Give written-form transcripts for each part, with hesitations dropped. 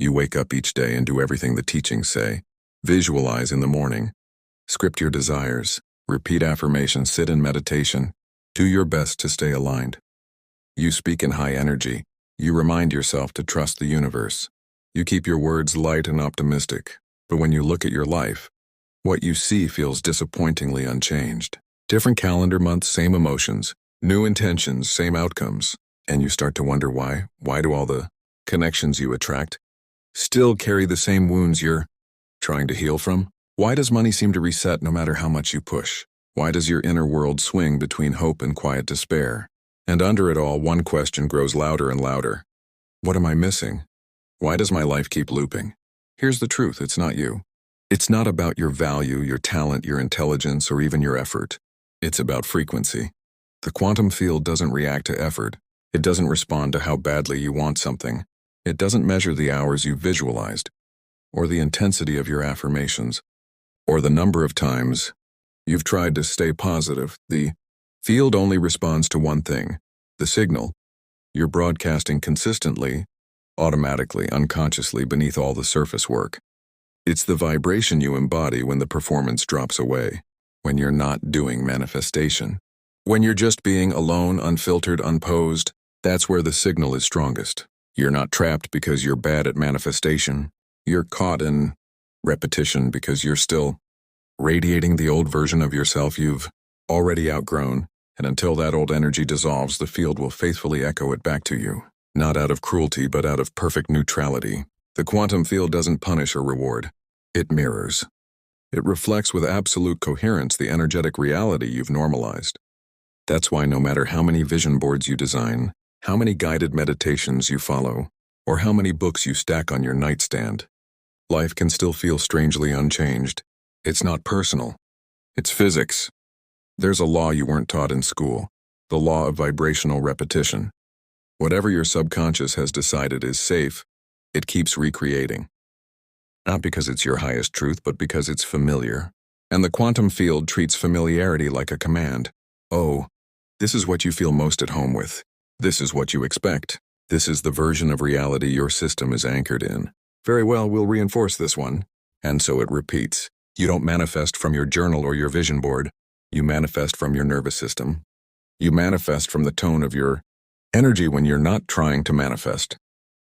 You wake up each day and do everything the teachings say. Visualize in the morning. Script your desires. Repeat affirmations. Sit in meditation. Do your best to stay aligned. You speak in high energy. You remind yourself to trust the universe. You keep your words light and optimistic. But when you look at your life, what you see feels disappointingly unchanged. Different calendar months, same emotions. New intentions, same outcomes. And you start to wonder why. Why do all the connections you attract still carry the same wounds you're trying to heal from? Why does money seem to reset no matter how much you push? Why does your inner world swing between hope and quiet despair? And under it all, one question grows louder and louder. What am I missing? Why does my life keep looping? Here's the truth, it's not you. It's not about your value, your talent, your intelligence, or even your effort. It's about frequency. The quantum field doesn't react to effort. It doesn't respond to how badly you want something. It doesn't measure the hours you visualized, or the intensity of your affirmations, or the number of times you've tried to stay positive. The field only responds to one thing, the signal. You're broadcasting consistently, automatically, unconsciously beneath all the surface work. It's the vibration you embody when the performance drops away, when you're not doing manifestation. When you're just being alone, unfiltered, unposed, that's where the signal is strongest. You're not trapped because you're bad at manifestation. You're caught in repetition because you're still radiating the old version of yourself you've already outgrown, and until that old energy dissolves, the field will faithfully echo it back to you. Not out of cruelty, but out of perfect neutrality. The quantum field doesn't punish or reward. It mirrors. It reflects with absolute coherence the energetic reality you've normalized. That's why no matter how many vision boards you design, how many guided meditations you follow, or how many books you stack on your nightstand, life can still feel strangely unchanged. It's not personal. It's physics. There's a law you weren't taught in school, the law of vibrational repetition. Whatever your subconscious has decided is safe, it keeps recreating. Not because it's your highest truth, but because it's familiar. And the quantum field treats familiarity like a command. Oh, this is what you feel most at home with. This is what you expect. This is the version of reality your system is anchored in. Very well, we'll reinforce this one. And so it repeats. You don't manifest from your journal or your vision board. You manifest from your nervous system. You manifest from the tone of your energy when you're not trying to manifest.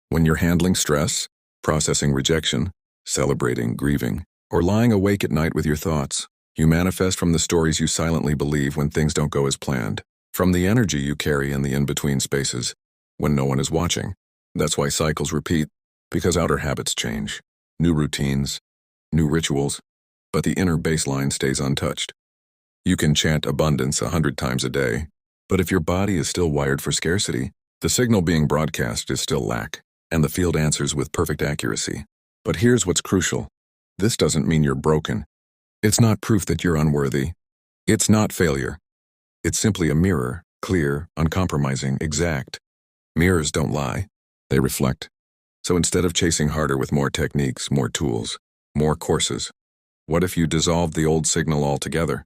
When you're handling stress, processing rejection, celebrating, grieving, or lying awake at night with your thoughts. You manifest from the stories you silently believe when things don't go as planned. From the energy you carry in the in-between spaces, when no one is watching. That's why cycles repeat, because outer habits change. New routines, new rituals, but the inner baseline stays untouched. You can chant abundance 100 times a day, but if your body is still wired for scarcity, the signal being broadcast is still lack, and the field answers with perfect accuracy. But here's what's crucial. This doesn't mean you're broken. It's not proof that you're unworthy. It's not failure. It's simply a mirror, clear, uncompromising, exact. Mirrors don't lie. They reflect. So instead of chasing harder with more techniques, more tools, more courses, what if you dissolved the old signal altogether?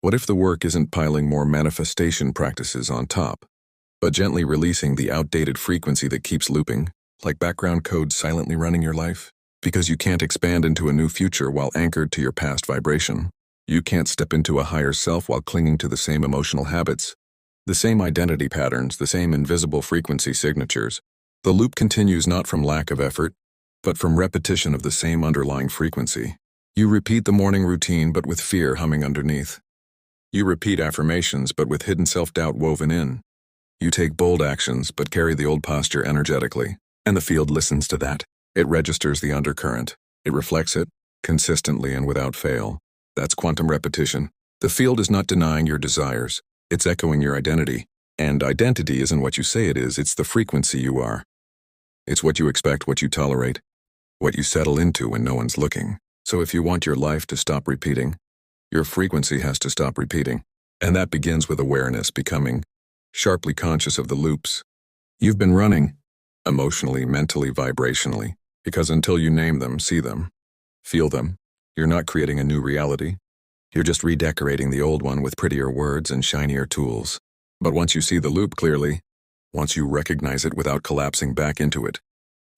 What if the work isn't piling more manifestation practices on top, but gently releasing the outdated frequency that keeps looping, like background code silently running your life? Because you can't expand into a new future while anchored to your past vibration. You can't step into a higher self while clinging to the same emotional habits, the same identity patterns, the same invisible frequency signatures. The loop continues not from lack of effort, but from repetition of the same underlying frequency. You repeat the morning routine, but with fear humming underneath. You repeat affirmations, but with hidden self-doubt woven in. You take bold actions, but carry the old posture energetically. And the field listens to that. It registers the undercurrent. It reflects it, consistently and without fail. That's quantum repetition. The field is not denying your desires. It's echoing your identity. And identity isn't what you say it is, it's the frequency you are. It's what you expect, what you tolerate, what you settle into when no one's looking. So if you want your life to stop repeating, your frequency has to stop repeating. And that begins with awareness, becoming sharply conscious of the loops you've been running, emotionally, mentally, vibrationally, because until you name them, see them, feel them, you're not creating a new reality. You're just redecorating the old one with prettier words and shinier tools. But once you see the loop clearly, once you recognize it without collapsing back into it,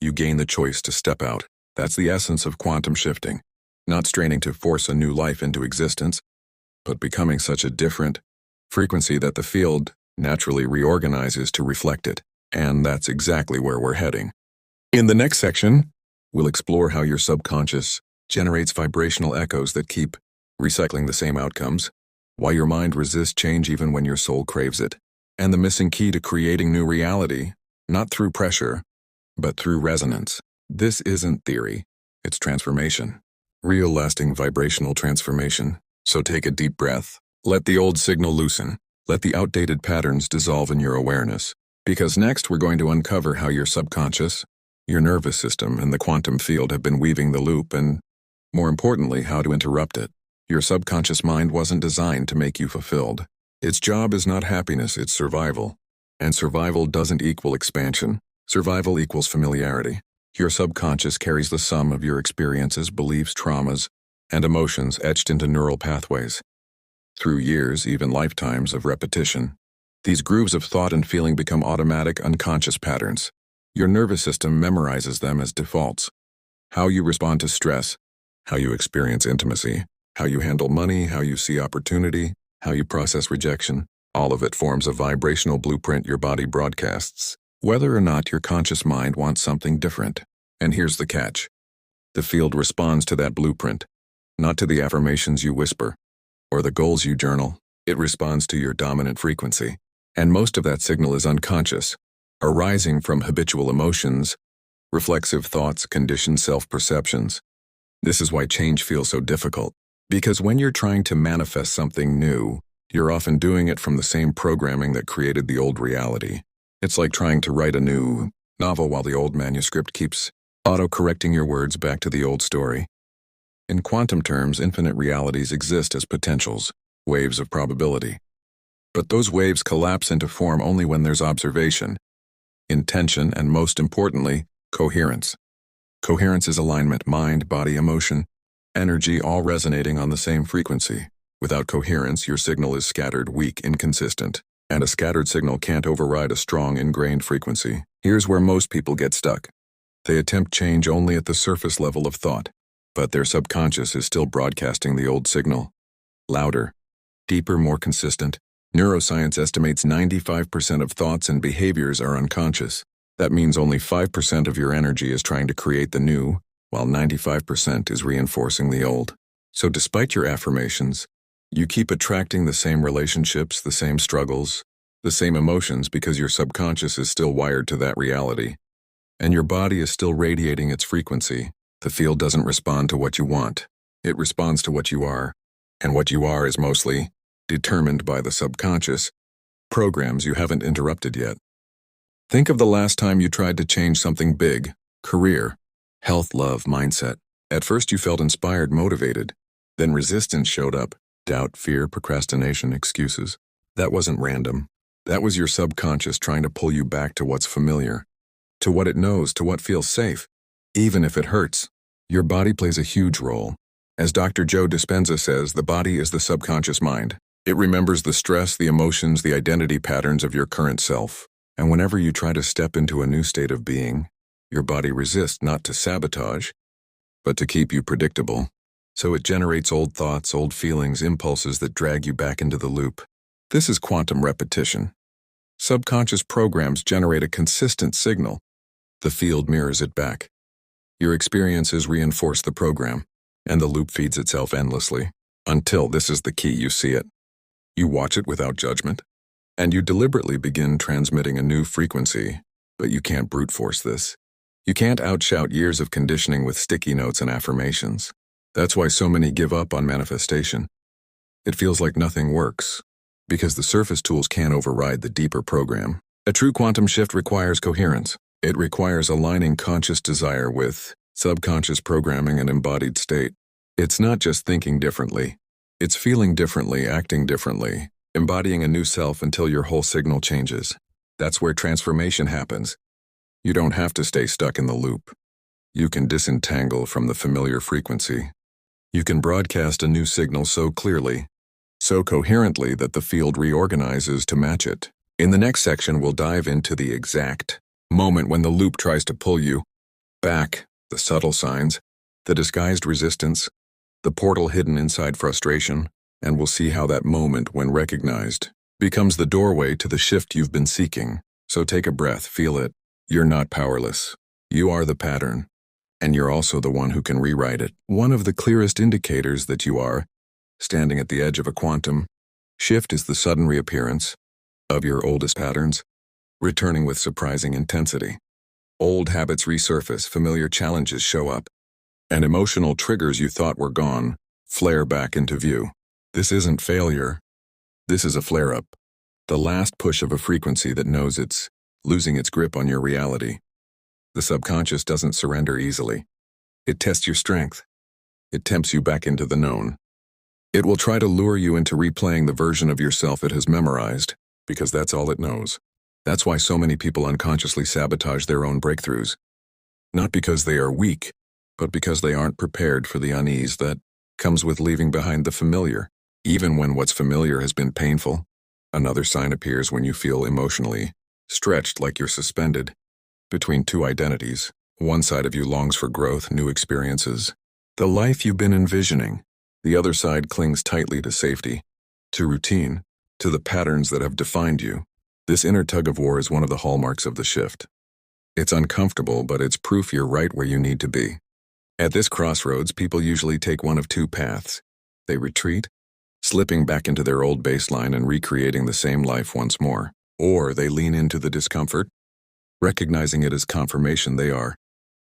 You gain the choice to step out. That's the essence of quantum shifting. Not straining to force a new life into existence, but becoming such a different frequency that the field naturally reorganizes to reflect it. And that's exactly where we're heading. In the next section, we'll explore how your subconscious generates vibrational echoes that keep recycling the same outcomes, why your mind resists change even when your soul craves it, and the missing key to creating new reality, not through pressure, but through resonance. This isn't theory, it's transformation. Real lasting vibrational transformation. So take a deep breath. Let the old signal loosen. Let the outdated patterns dissolve in your awareness. Because next we're going to uncover how your subconscious, your nervous system, and the quantum field have been weaving the loop and, more importantly, how to interrupt it. Your subconscious mind wasn't designed to make you fulfilled. Its job is not happiness, it's survival. And survival doesn't equal expansion. Survival equals familiarity. Your subconscious carries the sum of your experiences, beliefs, traumas, and emotions etched into neural pathways. Through years, even lifetimes of repetition, these grooves of thought and feeling become automatic, unconscious patterns. Your nervous system memorizes them as defaults. How you respond to stress, how you experience intimacy, how you handle money, how you see opportunity, how you process rejection, all of it forms a vibrational blueprint your body broadcasts, whether or not your conscious mind wants something different. And here's the catch. The field responds to that blueprint, not to the affirmations you whisper, or the goals you journal. It responds to your dominant frequency. And most of that signal is unconscious, arising from habitual emotions, reflexive thoughts, conditioned self-perceptions. This is why change feels so difficult. Because when you're trying to manifest something new, you're often doing it from the same programming that created the old reality. It's like trying to write a new novel while the old manuscript keeps auto-correcting your words back to the old story. In quantum terms, infinite realities exist as potentials, waves of probability. But those waves collapse into form only when there's observation, intention, and most importantly, coherence. Coherence is alignment, mind, body, emotion, energy all resonating on the same frequency. Without coherence, your signal is scattered, weak, inconsistent, and a scattered signal can't override a strong, ingrained frequency. Here's where most people get stuck. They attempt change only at the surface level of thought, but their subconscious is still broadcasting the old signal. Louder, deeper, more consistent. Neuroscience estimates 95% of thoughts and behaviors are unconscious. That means only 5% of your energy is trying to create the new, while 95% is reinforcing the old. So despite your affirmations, you keep attracting the same relationships, the same struggles, the same emotions because your subconscious is still wired to that reality. And your body is still radiating its frequency. The field doesn't respond to what you want. It responds to what you are. And what you are is mostly determined by the subconscious programs you haven't interrupted yet. Think of the last time you tried to change something big: career, health, love, mindset. At first you felt inspired, motivated. Then resistance showed up. Doubt, fear, procrastination, excuses. That wasn't random. That was your subconscious trying to pull you back to what's familiar, to what it knows, to what feels safe, even if it hurts. Your body plays a huge role. As Dr. Joe Dispenza says, the body is the subconscious mind. It remembers the stress, the emotions, the identity patterns of your current self. And whenever you try to step into a new state of being, your body resists, not to sabotage, but to keep you predictable. So it generates old thoughts, old feelings, impulses that drag you back into the loop. This is quantum repetition. Subconscious programs generate a consistent signal. The field mirrors it back. Your experiences reinforce the program, and the loop feeds itself endlessly, until, this is the key, you see it. You watch it without judgment, and you deliberately begin transmitting a new frequency, but you can't brute force this. You can't outshout years of conditioning with sticky notes and affirmations. That's why so many give up on manifestation. It feels like nothing works, because the surface tools can't override the deeper program. A true quantum shift requires coherence. It requires aligning conscious desire with subconscious programming and embodied state. It's not just thinking differently. It's feeling differently, acting differently, embodying a new self until your whole signal changes. That's where transformation happens. You don't have to stay stuck in the loop. You can disentangle from the familiar frequency. You can broadcast a new signal so clearly, so coherently that the field reorganizes to match it. In the next section, we'll dive into the exact moment when the loop tries to pull you, Back, the subtle signs, the disguised resistance, the portal hidden inside frustration, and we'll see how that moment, when recognized, becomes the doorway to the shift you've been seeking. So take a breath, feel it. You're not powerless. You are the pattern, and you're also the one who can rewrite it. One of the clearest indicators that you are standing at the edge of a quantum shift is the sudden reappearance of your oldest patterns, returning with surprising intensity. Old habits resurface, familiar challenges show up, and emotional triggers you thought were gone flare back into view. This isn't failure. This is a flare-up, the last push of a frequency that knows it's losing its grip on your reality. The subconscious doesn't surrender easily. It tests your strength. It tempts you back into the known. It will try to lure you into replaying the version of yourself it has memorized, because that's all it knows. That's why so many people unconsciously sabotage their own breakthroughs. Not because they are weak, but because they aren't prepared for the unease that comes with leaving behind the familiar. Even when what's familiar has been painful, another sign appears when you feel emotionally stretched, like you're suspended between two identities. One side of you longs for growth, new experiences, the life you've been envisioning. The other side clings tightly to safety, to routine, to the patterns that have defined you. This inner tug-of-war is one of the hallmarks of the shift. It's uncomfortable, but it's proof you're right where you need to be. At this crossroads, people usually take one of two paths. They retreat, slipping back into their old baseline and recreating the same life once more. Or they lean into the discomfort, recognizing it as confirmation they are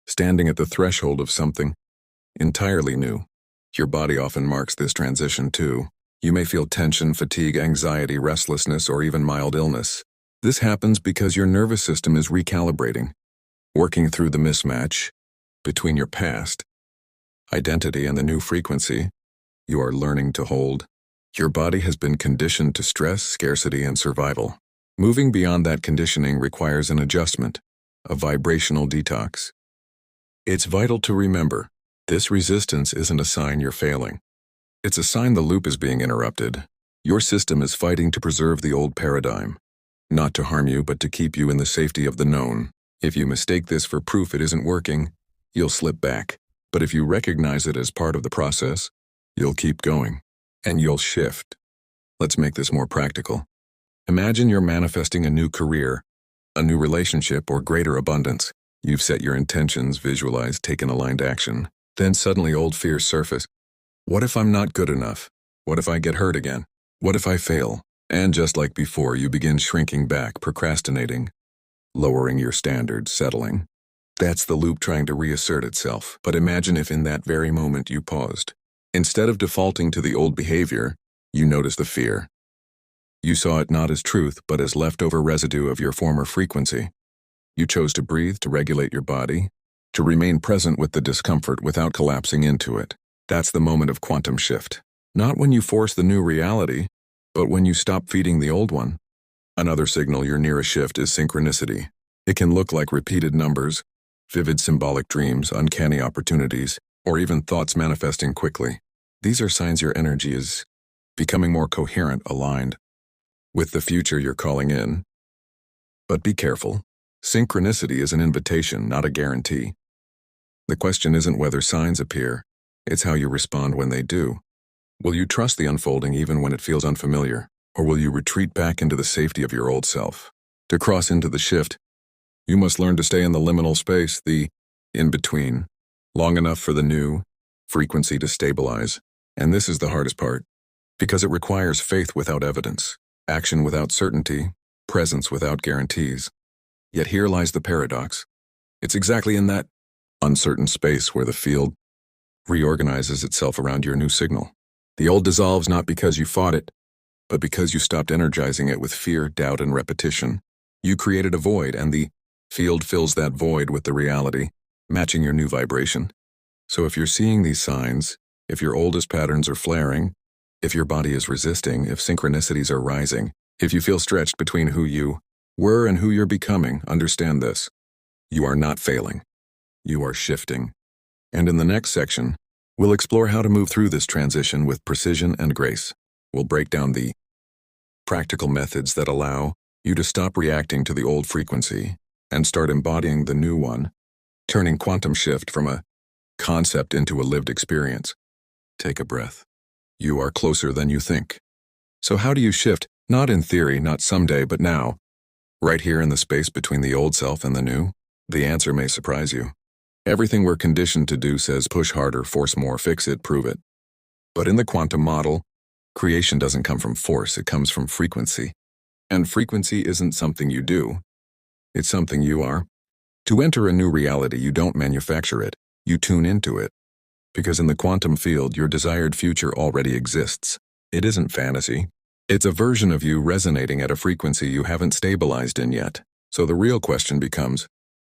standing at the threshold of something entirely new. Your body often marks this transition too. You may feel tension, fatigue, anxiety, restlessness, or even mild illness. This happens because your nervous system is recalibrating, working through the mismatch between your past identity and the new frequency you are learning to hold. Your body has been conditioned to stress, scarcity, and survival. Moving beyond that conditioning requires an adjustment, a vibrational detox. It's vital to remember, this resistance isn't a sign you're failing. It's a sign the loop is being interrupted. Your system is fighting to preserve the old paradigm, not to harm you, but to keep you in the safety of the known. If you mistake this for proof it isn't working, you'll slip back. But if you recognize it as part of the process, you'll keep going, and you'll shift. Let's make this more practical. Imagine you're manifesting a new career, a new relationship, or greater abundance. You've set your intentions, visualized, taken aligned action. Then suddenly old fears surface. What if I'm not good enough? What if I get hurt again? What if I fail? And just like before, you begin shrinking back, procrastinating, lowering your standards, settling. That's the loop trying to reassert itself. But imagine if in that very moment you paused. Instead of defaulting to the old behavior, you noticed the fear. You saw it not as truth, but as leftover residue of your former frequency. You chose to breathe, to regulate your body, to remain present with the discomfort without collapsing into it. That's the moment of quantum shift. Not when you force the new reality, but when you stop feeding the old one. Another signal you're near a shift is synchronicity. It can look like repeated numbers, vivid symbolic dreams, uncanny opportunities, or even thoughts manifesting quickly. These are signs your energy is becoming more coherent, aligned with the future you're calling in. But be careful. Synchronicity is an invitation, not a guarantee. The question isn't whether signs appear, it's how you respond when they do. Will you trust the unfolding even when it feels unfamiliar, or will you retreat back into the safety of your old self? To cross into the shift, you must learn to stay in the liminal space, the in-between, long enough for the new frequency to stabilize. And this is the hardest part, because it requires faith without evidence, action without certainty, presence without guarantees. Yet here lies the paradox. It's exactly in that uncertain space where the field reorganizes itself around your new signal. The old dissolves not because you fought it, but because you stopped energizing it with fear, doubt, and repetition. You created a void, and the field fills that void with the reality, matching your new vibration. So if you're seeing these signs, if your oldest patterns are flaring, if your body is resisting, if synchronicities are rising, if you feel stretched between who you were and who you're becoming, understand this. You are not failing. You are shifting. And in the next section, we'll explore how to move through this transition with precision and grace. We'll break down the practical methods that allow you to stop reacting to the old frequency and start embodying the new one, turning quantum shift from a concept into a lived experience. Take a breath. You are closer than you think. So how do you shift? Not in theory, not someday, but now. Right here in the space between the old self and the new? The answer may surprise you. Everything we're conditioned to do says push harder, force more, fix it, prove it. But in the quantum model, creation doesn't come from force, it comes from frequency. And frequency isn't something you do. It's something you are. To enter a new reality, you don't manufacture it, you tune into it. Because in the quantum field, your desired future already exists. It isn't fantasy. It's a version of you resonating at a frequency you haven't stabilized in yet. So the real question becomes,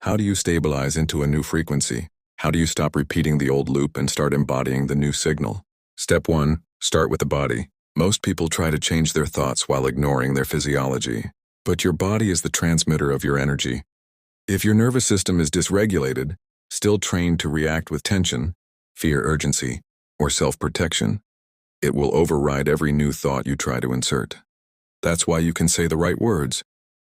how do you stabilize into a new frequency? How do you stop repeating the old loop and start embodying the new signal? Step 1, start with the body. Most people try to change their thoughts while ignoring their physiology. But your body is the transmitter of your energy. If your nervous system is dysregulated, still trained to react with tension, fear, urgency, or self-protection, it will override every new thought you try to insert. That's why you can say the right words,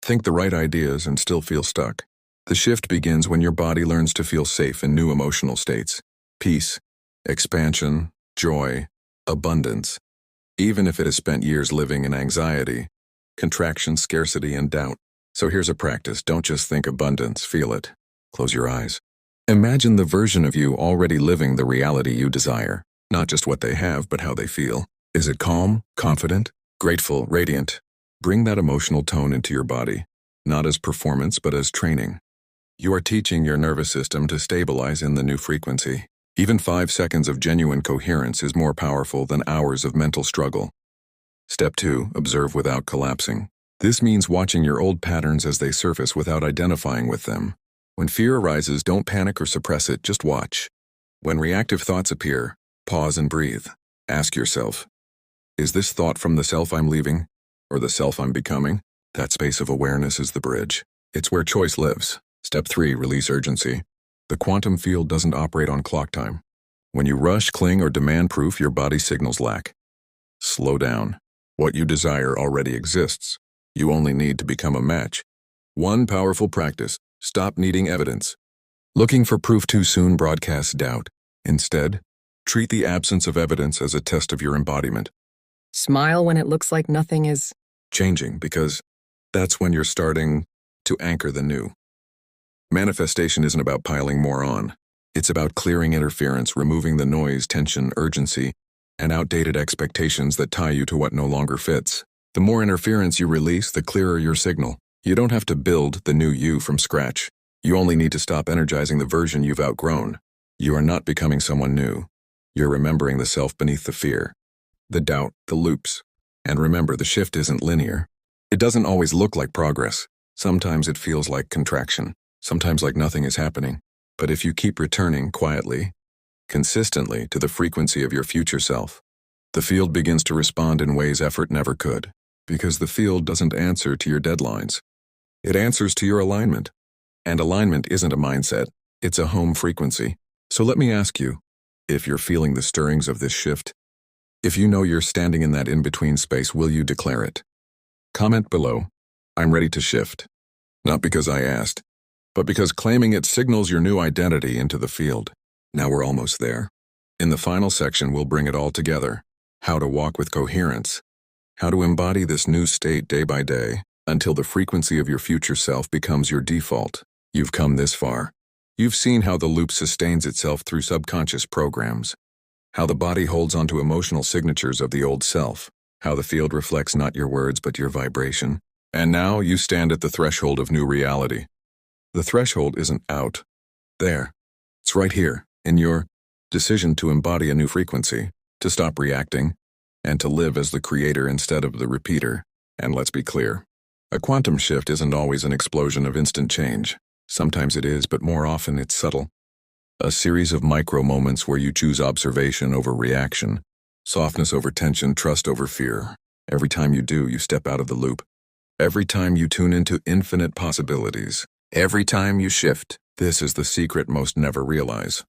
think the right ideas, and still feel stuck. The shift begins when your body learns to feel safe in new emotional states. Peace, expansion, joy, abundance. Even if it has spent years living in anxiety, contraction, scarcity, and doubt. So here's a practice. Don't just think abundance, feel it. Close your eyes. Imagine the version of you already living the reality you desire. Not just what they have, but how they feel. Is it calm, confident, grateful, radiant? Bring that emotional tone into your body, not as performance, but as training. You are teaching your nervous system to stabilize in the new frequency. Even 5 seconds of genuine coherence is more powerful than hours of mental struggle. Step 2, observe without collapsing. This means watching your old patterns as they surface without identifying with them. When fear arises, don't panic or suppress it, just watch. When reactive thoughts appear, pause and breathe. Ask yourself, is this thought from the self I'm leaving, or the self I'm becoming? That space of awareness is the bridge. It's where choice lives. Step 3, release urgency. The quantum field doesn't operate on clock time. When you rush, cling, or demand proof, your body signals lack. Slow down. What you desire already exists. You only need to become a match. One powerful practice. Stop needing evidence. Looking for proof too soon broadcasts doubt. Instead, treat the absence of evidence as a test of your embodiment. Smile when it looks like nothing is Changing, because that's when you're starting to anchor the new. Manifestation isn't about piling more on. It's about clearing interference, removing the noise, tension, urgency, and outdated expectations that tie you to what no longer fits. The more interference you release, the clearer your signal. You don't have to build the new you from scratch. You only need to stop energizing the version you've outgrown. You are not becoming someone new. You're remembering the self beneath the fear, the doubt, the loops. And remember, the shift isn't linear. It doesn't always look like progress. Sometimes it feels like contraction. Sometimes like nothing is happening. But if you keep returning quietly, consistently to the frequency of your future self, the field begins to respond in ways effort never could. Because the field doesn't answer to your deadlines. It answers to your alignment. And alignment isn't a mindset, it's a home frequency. So let me ask you, if you're feeling the stirrings of this shift, if you know you're standing in that in-between space, will you declare it? Comment below, I'm ready to shift. Not because I asked, but because claiming it signals your new identity into the field. Now we're almost there. In the final section, we'll bring it all together. How to walk with coherence. How to embody this new state day by day until the frequency of your future self becomes your default. You've come this far. You've seen how the loop sustains itself through subconscious programs. How the body holds onto emotional signatures of the old self. How the field reflects not your words but your vibration. And now you stand at the threshold of new reality. The threshold isn't out there. It's right here, in your decision to embody a new frequency, to stop reacting, and to live as the creator instead of the repeater. And let's be clear, a quantum shift isn't always an explosion of instant change. Sometimes it is, but more often it's subtle. A series of micro moments where you choose observation over reaction, softness over tension, trust over fear. Every time you do, you step out of the loop. Every time you tune into infinite possibilities. Every time you shift. This is the secret most never realize.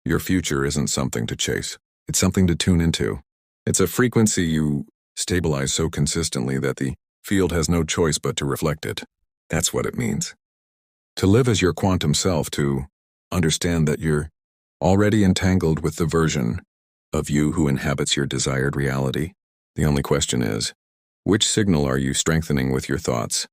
Your future isn't something to chase. It's something to tune into. It's a frequency you stabilize so consistently that the field has no choice but to reflect it. That's what it means. To live as your quantum self, to Understand that you're already entangled with the version of you who inhabits your desired reality. The only question is, which signal are you strengthening with your thoughts,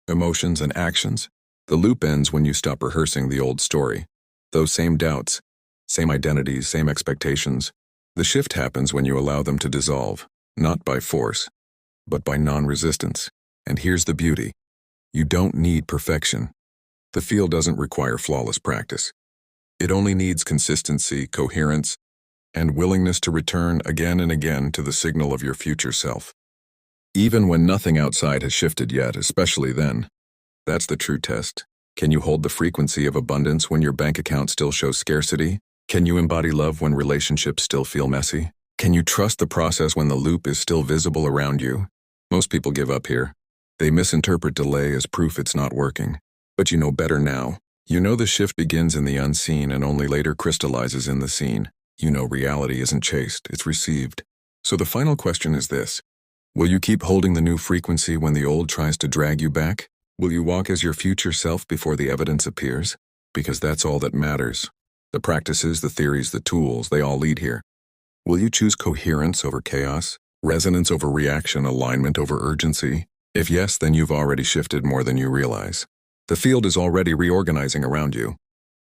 emotions, and actions? The loop ends when you stop rehearsing the old story. Those same doubts, same identities, same expectations. The shift happens when you allow them to dissolve, not by force, but by non-resistance. And here's the beauty. You don't need perfection. The field doesn't require flawless practice. It only needs consistency, coherence, and willingness to return again and again to the signal of your future self. Even when nothing outside has shifted yet, especially then. That's the true test. Can you hold the frequency of abundance when your bank account still shows scarcity? Can you embody love when relationships still feel messy? Can you trust the process when the loop is still visible around you? Most people give up here. They misinterpret delay as proof it's not working. But you know better now. You know the shift begins in the unseen and only later crystallizes in the seen. You know reality isn't chased, it's received. So the final question is this. Will you keep holding the new frequency when the old tries to drag you back? Will you walk as your future self before the evidence appears? Because that's all that matters. The practices, the theories, the tools, they all lead here. Will you choose coherence over chaos, resonance over reaction, alignment over urgency? If yes, then you've already shifted more than you realize. The field is already reorganizing around you.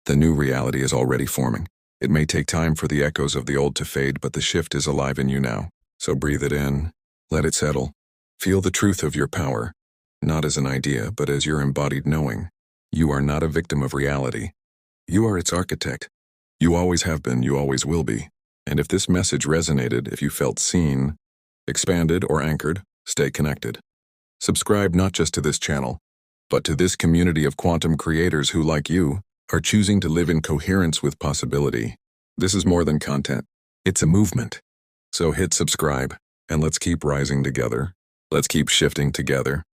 The new reality is already forming. It may take time for the echoes of the old to fade, but the shift is alive in you now. So breathe it in, let it settle. Feel the truth of your power, not as an idea, but as your embodied knowing. You are not a victim of reality. You are its architect. You always have been, you always will be. And if this message resonated, if you felt seen, expanded, or anchored, stay connected. Subscribe not just to this channel, but to this community of quantum creators who, like you, are choosing to live in coherence with possibility. This is more than content. It's a movement. So hit subscribe, and let's keep rising together. Let's keep shifting together.